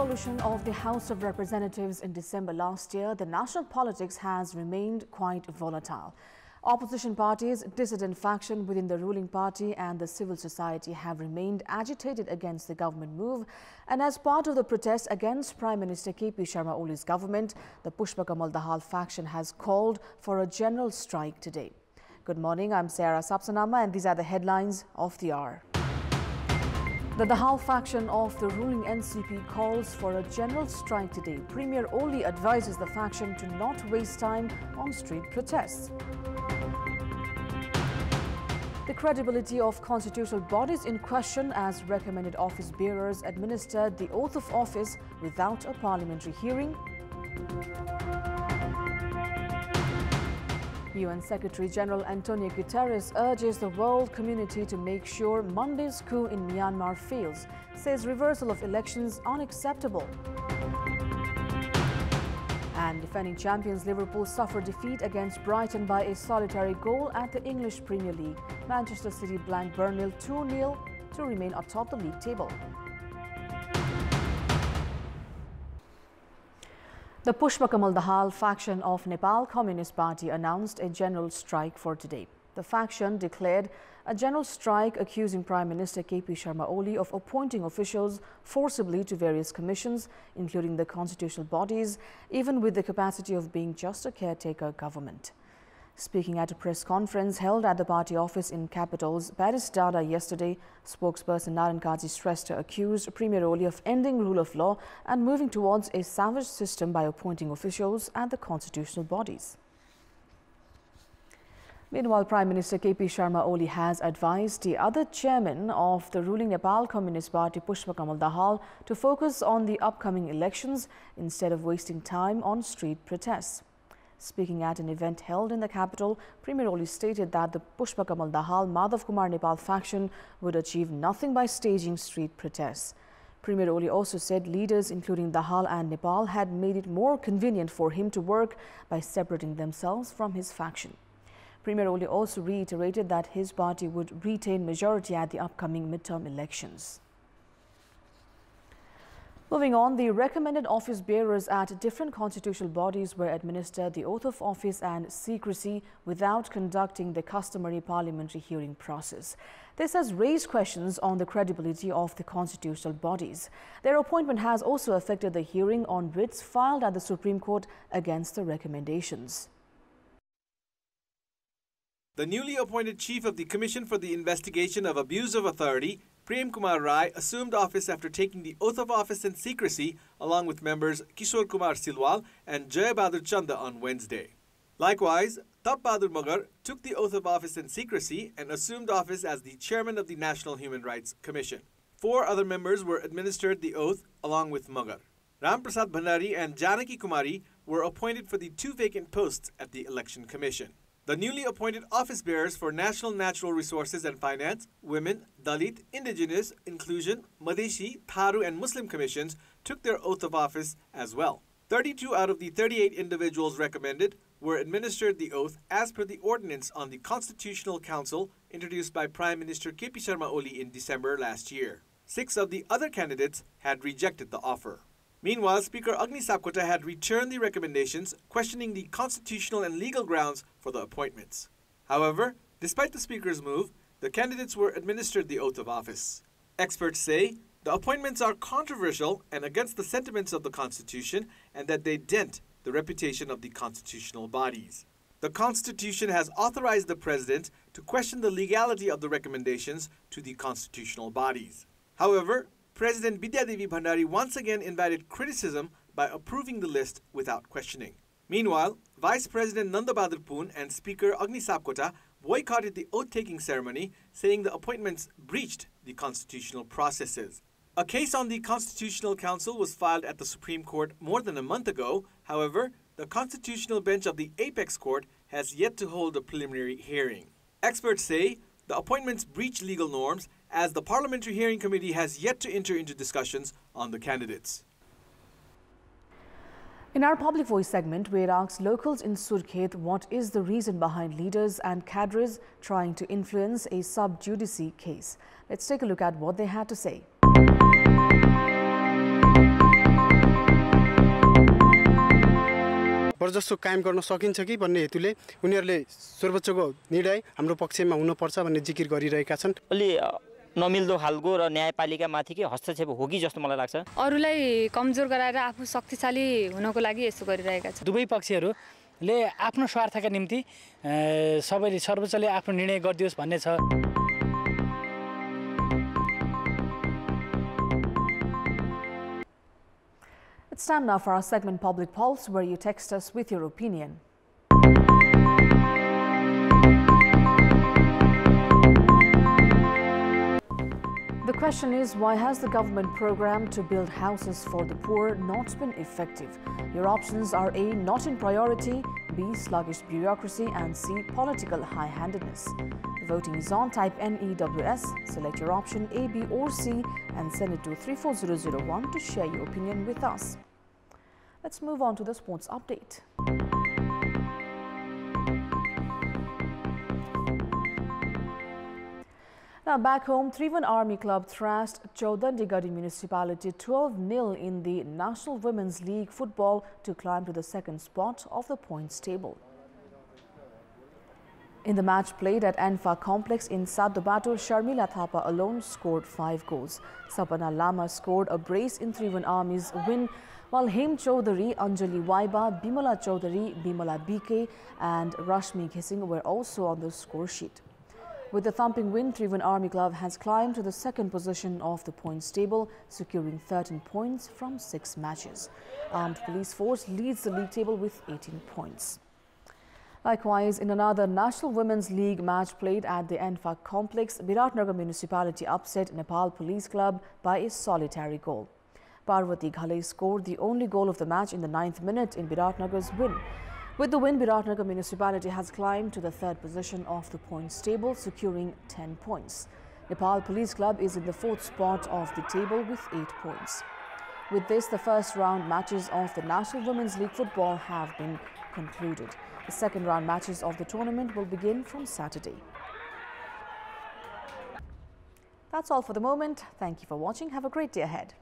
dissolution of the House of Representatives in December last year, the national politics has remained quite volatile. Opposition parties, dissident faction within the ruling party and the civil society have remained agitated against the government move. And as part of the protest against Prime Minister KP Sharma Oli's government, the Pushpa Kamal Dahal faction has called for a general strike today. Good morning, I'm Sarah Sapsanama and these are the headlines of the hour. The Dahal faction of the ruling NCP calls for a general strike today. Premier Oli advises the faction to not waste time on street protests. The credibility of constitutional bodies in question as recommended office bearers administered the oath of office without a parliamentary hearing. UN Secretary-General Antonio Guterres urges the world community to make sure Monday's coup in Myanmar fails, says reversal of elections unacceptable. And defending champions Liverpool suffer defeat against Brighton by a solitary goal at the English Premier League. Manchester City blanked Burnley 2-0 to remain atop the league table. The Pushpa Kamal Dahal faction of Nepal Communist Party announced a general strike for today. The faction declared a general strike accusing Prime Minister KP Sharma Oli of appointing officials forcibly to various commissions, including the constitutional bodies, even with the capacity of being just a caretaker government. Speaking at a press conference held at the party office in capital's Paris Dada yesterday, spokesperson Naran Kazi Shrestha accused Premier Oli of ending rule of law and moving towards a savage system by appointing officials at the constitutional bodies. Meanwhile, Prime Minister KP Sharma Oli has advised the other chairman of the ruling Nepal Communist Party, Pushpa Kamal Dahal, to focus on the upcoming elections instead of wasting time on street protests. Speaking at an event held in the capital, Premier Oli stated that the Pushpa Kamal Dahal Madhav Kumar Nepal faction would achieve nothing by staging street protests. Premier Oli also said leaders including Dahal and Nepal had made it more convenient for him to work by separating themselves from his faction. Premier Oli also reiterated that his party would retain majority at the upcoming midterm elections. Moving on, the recommended office bearers at different constitutional bodies were administered the oath of office and secrecy without conducting the customary parliamentary hearing process. This has raised questions on the credibility of the constitutional bodies. Their appointment has also affected the hearing on writs filed at the Supreme Court against the recommendations. The newly appointed chief of the Commission for the Investigation of Abuse of Authority, Prem Kumar Rai, assumed office after taking the oath of office in secrecy along with members Kishore Kumar Silwal and Jay Bahadur Chanda on Wednesday. Likewise, Tap Bahadur Magar took the oath of office in secrecy and assumed office as the chairman of the National Human Rights Commission. 4 other members were administered the oath along with Magar. Ram Prasad Bhandari and Janaki Kumari were appointed for the 2 vacant posts at the Election Commission. The newly appointed office bearers for National Natural Resources and Finance, Women, Dalit, Indigenous, Inclusion, Madheshi, Tharu and Muslim commissions took their oath of office as well. 32 out of the 38 individuals recommended were administered the oath as per the ordinance on the Constitutional Council introduced by Prime Minister KP Sharma Oli in December last year. 6 of the other candidates had rejected the offer. Meanwhile, Speaker Agni Sapkota had returned the recommendations, questioning the constitutional and legal grounds for the appointments. However, despite the Speaker's move, the candidates were administered the oath of office. Experts say the appointments are controversial and against the sentiments of the Constitution and that they dent the reputation of the constitutional bodies. The Constitution has authorized the President to question the legality of the recommendations to the constitutional bodies. However, President Bidya Devi Bhandari once again invited criticism by approving the list without questioning. Meanwhile, Vice President Nanda Bahadur Poon and Speaker Agni Sapkota boycotted the oath-taking ceremony, saying the appointments breached the constitutional processes. A case on the Constitutional Council was filed at the Supreme Court more than a month ago. However, the Constitutional Bench of the Apex Court has yet to hold a preliminary hearing. Experts say the appointments breach legal norms as the Parliamentary Hearing Committee has yet to enter into discussions on the candidates. In our Public Voice segment, we asked locals in Surkhet what is the reason behind leaders and cadres trying to influence a sub judice case. Let's take a look at what they had to say. वर्चस्व कायम गर्न सकिन्छ कि भन्ने हेतुले उनीहरूले सर्वोच्चको निर्णय हाम्रो पक्षमा हुनुपर्छ भन्ने जिकिर गरिरहेका छन्। अलि नमिल्दो खालको र न्यायपालिकामाथिकै हस्तक्षेप हो कि जस्तो मलाई लाग्छ। अरूलाई कमजोर गराएर आफू शक्तिशाली हुनको लागि यसो गरिरहेका छन्। दुवै पक्षहरूले आफ्नो स्वार्थका निम्ति सबैले सर्वोच्चले आफ्नो निर्णय गरिदियोस् भन्ने छ। It's time now for our segment Public Pulse, where you text us with your opinion. The question is, why has the government program to build houses for the poor not been effective? Your options are A, not in priority, B, sluggish bureaucracy, and C, political high-handedness. The voting is on. Type NEWS, select your option A, B or C and send it to 34001 to share your opinion with us. Let's move on to the sports update. Now back home, Tribhuvan Army Club thrashed Chowdandigadi Municipality 12-0 in the National Women's League football to climb to the second spot of the points table. In the match played at Anfa Complex in Sadobatu, Sharmila Thapa alone scored 5 goals. Sapana Lama scored a brace in Tribhuvan Army's win, while Hem Chaudhary, Anjali Waiba, Bimala Chaudhary, Bimala BK and Rashmi Ghising were also on the score sheet. With the thumping win, Tribhuvan Army Club has climbed to the second position of the points table, securing 13 points from 6 matches. Armed Police Force leads the league table with 18 points. Likewise, in another National Women's League match played at the Anfa Complex, Biratnagar Municipality upset Nepal Police Club by a solitary goal. Parvati Ghale scored the only goal of the match in the 9th minute in Biratnagar's win. With the win, Biratnagar Municipality has climbed to the third position of the points table, securing 10 points. Nepal Police Club is in the 4th spot of the table with 8 points. With this, the first round matches of the National Women's League football have been concluded. The second round matches of the tournament will begin from Saturday. That's all for the moment. Thank you for watching. Have a great day ahead.